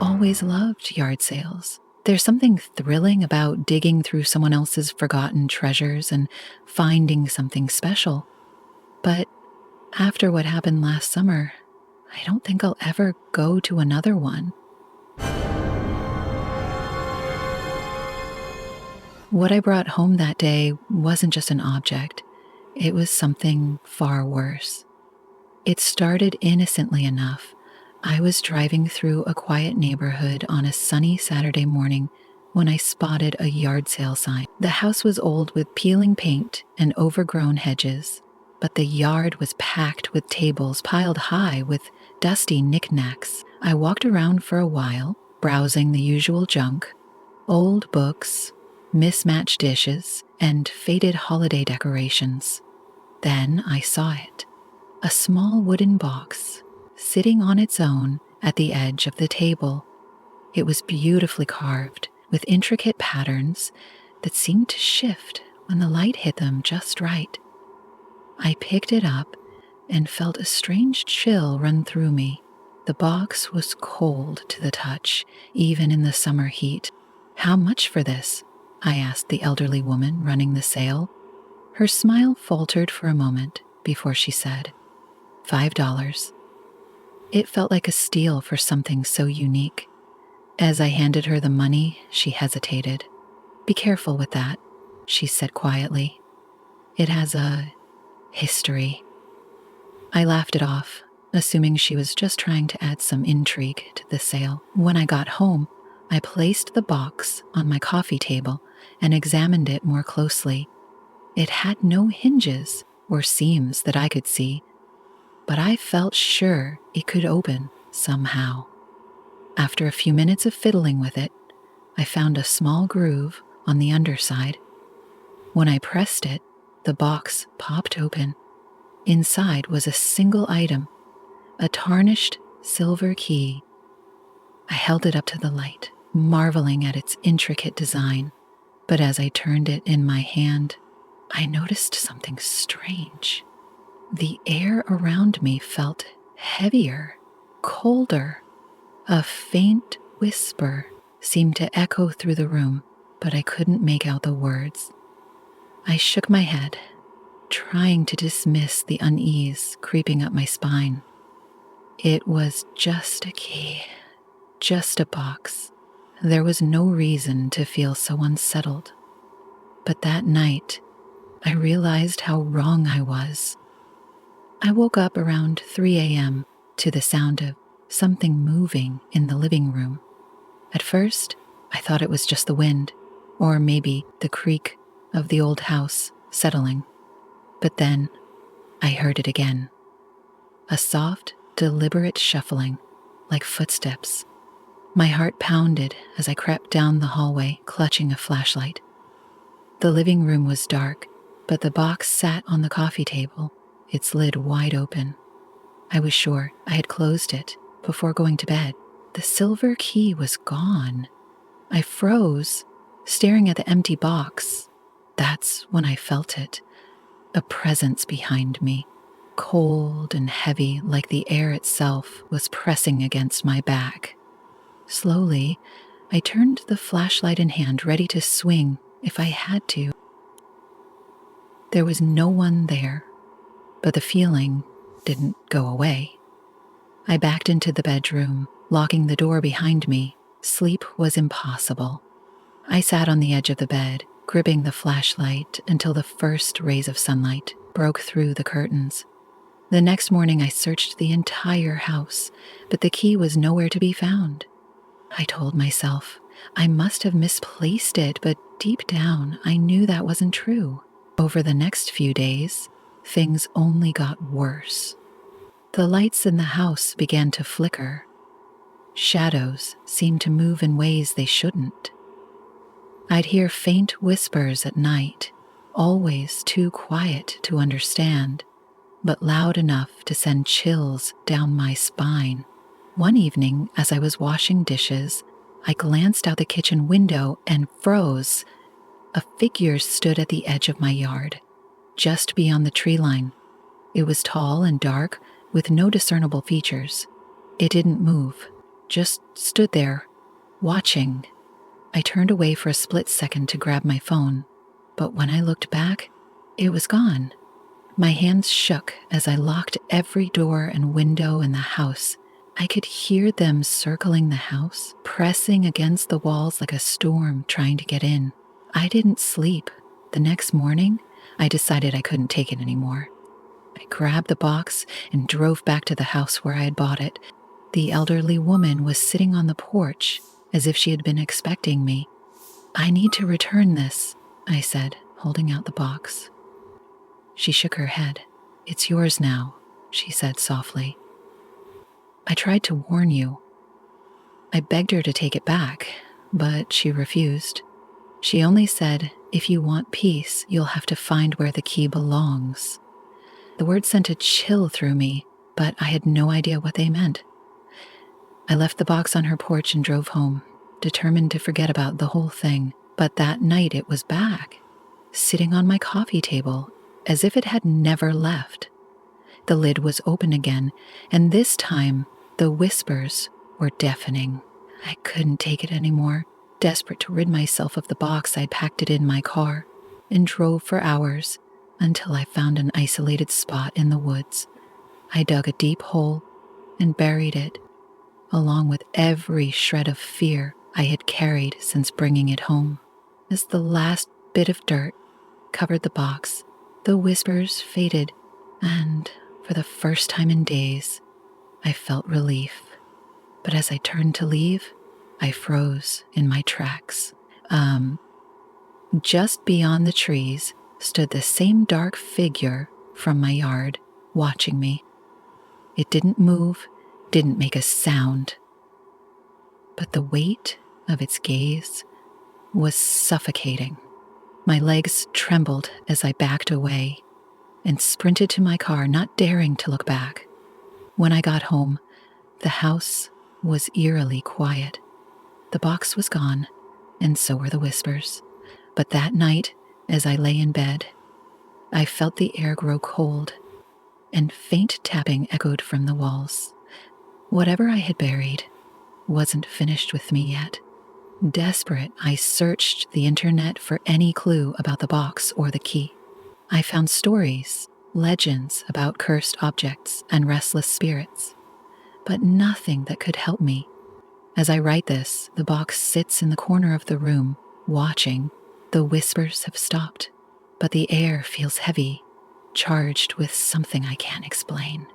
always loved yard sales. There's something thrilling about digging through someone else's forgotten treasures and finding something special. But after what happened last summer, I don't think I'll ever go to another one. What I brought home that day wasn't just an object, it was something far worse. It started innocently enough. I was driving through a quiet neighborhood on a sunny Saturday morning when I spotted a yard sale sign. The house was old with peeling paint and overgrown hedges, but the yard was packed with tables piled high with dusty knickknacks. I walked around for a while, browsing the usual junk: old books, mismatched dishes, and faded holiday decorations. Then I saw it. A small wooden box, sitting on its own at the edge of the table. It was beautifully carved, with intricate patterns that seemed to shift when the light hit them just right. I picked it up and felt a strange chill run through me. The box was cold to the touch, even in the summer heat. "How much for this?" I asked the elderly woman running the sale. Her smile faltered for a moment before she said, $5. It felt like a steal for something so unique. As I handed her the money, she hesitated. "Be careful with that," she said quietly. "It has a history." I laughed it off, assuming she was just trying to add some intrigue to the sale. When I got home, I placed the box on my coffee table and examined it more closely. It had no hinges or seams that I could see, but I felt sure it could open somehow. After a few minutes of fiddling with it, I found a small groove on the underside. When I pressed it, the box popped open. Inside was a single item, a tarnished silver key. I held it up to the light, marveling at its intricate design, but as I turned it in my hand, I noticed something strange. The air around me felt heavier, colder. A faint whisper seemed to echo through the room, but I couldn't make out the words. I shook my head, trying to dismiss the unease creeping up my spine. It was just a key, just a box. There was no reason to feel so unsettled. But that night, I realized how wrong I was. I woke up around 3 a.m. to the sound of something moving in the living room. At first, I thought it was just the wind, or maybe the creak of the old house settling. But then, I heard it again. A soft, deliberate shuffling, like footsteps. My heart pounded as I crept down the hallway, clutching a flashlight. The living room was dark, but the box sat on the coffee table, its lid wide open. I was sure I had closed it before going to bed. The silver key was gone. I froze, staring at the empty box. That's when I felt it, a presence behind me, cold and heavy like the air itself was pressing against my back. Slowly, I turned the flashlight in hand, ready to swing if I had to. There was no one there, but the feeling didn't go away. I backed into the bedroom, locking the door behind me. Sleep was impossible. I sat on the edge of the bed, gripping the flashlight until the first rays of sunlight broke through the curtains. The next morning, I searched the entire house, but the key was nowhere to be found. I told myself I must have misplaced it, but deep down, I knew that wasn't true. Over the next few days, things only got worse. The lights in the house began to flicker. Shadows seemed to move in ways they shouldn't. I'd hear faint whispers at night, always too quiet to understand, but loud enough to send chills down my spine. One evening, as I was washing dishes, I glanced out the kitchen window and froze. A figure stood at the edge of my yard, just beyond the tree line. It was tall and dark, with no discernible features. It didn't move, just stood there, watching. I turned away for a split second to grab my phone, but when I looked back, it was gone. My hands shook as I locked every door and window in the house. I could hear them circling the house, pressing against the walls like a storm trying to get in. I didn't sleep. The next morning, I decided I couldn't take it anymore. I grabbed the box and drove back to the house where I had bought it. The elderly woman was sitting on the porch as if she had been expecting me. "I need to return this," I said, holding out the box. She shook her head. "It's yours now," she said softly. "I tried to warn you." I begged her to take it back, but she refused. She only said, "If you want peace, you'll have to find where the key belongs." The word sent a chill through me, but I had no idea what they meant. I left the box on her porch and drove home, determined to forget about the whole thing. But that night it was back, sitting on my coffee table, as if it had never left. The lid was open again, and this time the whispers were deafening. I couldn't take it anymore. Desperate to rid myself of the box, I packed it in my car and drove for hours until I found an isolated spot in the woods. I dug a deep hole and buried it, along with every shred of fear I had carried since bringing it home. As the last bit of dirt covered the box, the whispers faded, and for the first time in days, I felt relief. But as I turned to leave, I froze in my tracks. Just beyond the trees stood the same dark figure from my yard, watching me. It didn't move, didn't make a sound, but the weight of its gaze was suffocating. My legs trembled as I backed away and sprinted to my car, not daring to look back. When I got home, the house was eerily quiet. The box was gone, and so were the whispers. But that night, as I lay in bed, I felt the air grow cold, and faint tapping echoed from the walls. Whatever I had buried wasn't finished with me yet. Desperate, I searched the internet for any clue about the box or the key. I found stories, legends about cursed objects and restless spirits, but nothing that could help me. As I write this, the box sits in the corner of the room, watching. The whispers have stopped, but the air feels heavy, charged with something I can't explain.